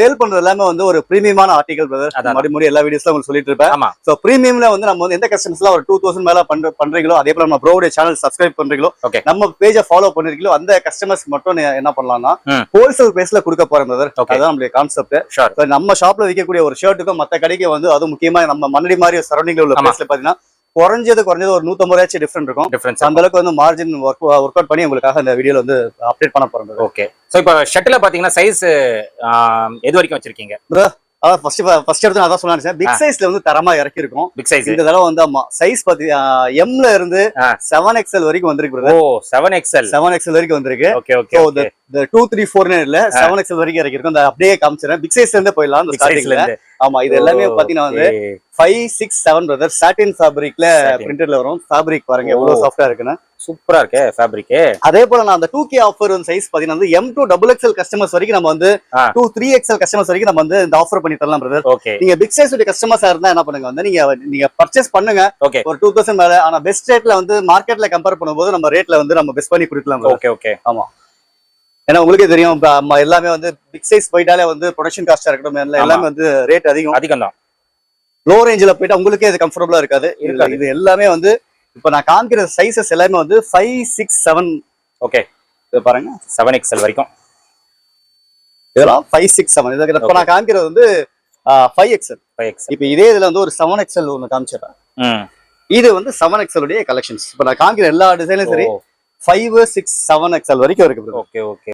Sale பண்றது எல்லாமே வந்து ஒரு பிரீமியமான ஆர்டிகல் பிரதர். மறுபடியும் எல்லா வீடியோஸ்ல உங்களுக்கு சொல்லிட்டு இருப்பேன். சோ பிரீமியம்ல வந்து நம்ம வந்து எந்த கஸ்டமர்ஸ்லாம் ஒரு 2000 மேல பண்றீங்களோ, அதே போல நம்ம ப்ரோவுடைய சேனல் சப்ஸ்கிரைப் பண்றீங்களோ, நம்ம பேஜை ஃபாலோ பண்ணிருக்கீங்களோ, அந்த கஸ்டமர்ஸ் மட்டும் என்ன பண்ணலாம்னா ஹோல்சேல் பிரைஸ்ல கொடுக்க போறேன் பிரதர். அதான் நம்மளுடைய கான்செப்ட். நம்ம ஷாப்ல விற்கக்கூடிய ஒரு ஷர்ட்டுக்கும் மத்த கடைக்கு வந்து அது முக்கியமா நம்ம மன்னடி மாதிரி சரௌண்டிங்ல உள்ள பிளேஸ்ல பாத்தீங்கன்னா குறைஞ்சது ஒரு 150 இருக்கும் டிஃபரன்ஸ். அந்த அளவுக்கு வந்து மார்ஜின் ஒர்க் அவுட் பண்ணி உங்களுக்காக இந்த வீடியோல வந்து அப்டேட் பண்ண போறோம். ஓகே. சோ இப்போ ஷர்ட்ல பாத்தீங்கன்னா சைஸ் எது வரைக்கும் வச்சிருக்கீங்க? அதான் ஃபர்ஸ்ட் எடுத்து அதான் சொன்னேன். பிக் சைஸ்ல வந்து தரமா இறக்கி இருக்கும். பிக் சைஸ் இந்த தடவை வந்து ஆமா சைஸ் பாத்தி எம்ல இருந்து 7XL வரைக்கும் வந்திருக்கு. ஓ 7XL வரைக்கும் வந்திருக்கு. Okay okay. சோ the 2 3 4 இல்ல 7XL வரைக்கும் இறக்கி இருக்கும். அந்த அப்படியே காமிச்சறேன். பிக் சைஸ்ல இருந்து போயிடலாம். அந்த ஸ்டார்டிங்ல ஆமா இது எல்லாமே பாத்தீங்கன்னா வந்து 5 6 7 பிரதர் சாட்டின் ஃபேப்ரிக்ல பிரிண்டட்ல வரும். ஃபேப்ரிக் பாருங்க எவ்வளவு சாஃப்ட்டா இருக்குன்னு. சூப்பரா இருக்கு ஃபேப்ரிக். அதே போல நான் அந்த 2K ஆஃபர் வந்து சைஸ் பாத்தீங்கன்னா வந்து M to XXL கஸ்டமர்ஸ் வரைக்கும் நம்ம வந்து 2 3XL கஸ்டமர்ஸ் வரைக்கும் நம்ம வந்து இந்த ஆஃபர் பண்ணி தரலாம் பிரதர். நீங்க பிக் சைஸ் உடைய கஸ்டமர்ஸா இருந்தா என்ன பண்ணுங்க வந்து நீங்க பர்ச்சேஸ் பண்ணுங்க ஒரு 2000 மேல. ஆனா பெஸ்ட் ரேட்ல வந்து மார்க்கெட்ல கம்பேர் பண்ணும்போது நம்ம ரேட்ல வந்து நம்ம பெஸ்ட் பண்ணி கொடுக்கலாம். Okay okay. ஆமா ஏன்னா உங்களுக்கே தெரியும் எல்லாமே வந்து பிக் சைஸ் போயிட்டாலே வந்து ப்ரொடக்ஷன் காஸ்டா இருக்கட்டும் எல்லாமே வந்து ரேட் அதிகம் தான். லோ ரேஞ்சில் போயிட்டா உங்களுக்கே இது கம்ஃபர்டபுளா இருக்காது. இது எல்லாமே வந்து இப்ப நான் காமிக்கிற சைசஸ் எல்லாமே வந்து 5 6 7. ஓகே இது பாருங்க 7XL வரைக்கும் இதெல்லாம் 5 6 7. இதுக்கு இப்ப நான் காமிக்கிறது வந்து 5XL. இப்ப இதே இதுல வந்து ஒரு 7XL ஒன்னு காமிச்சிடுறேன். இது வந்து 7XL உடைய கலெக்ஷன்ஸ். இப்ப நான் காமிக்கிற எல்லா டிசைனும் சரி 5 6 7XL வரைக்கும் இருக்கு. Okay okay.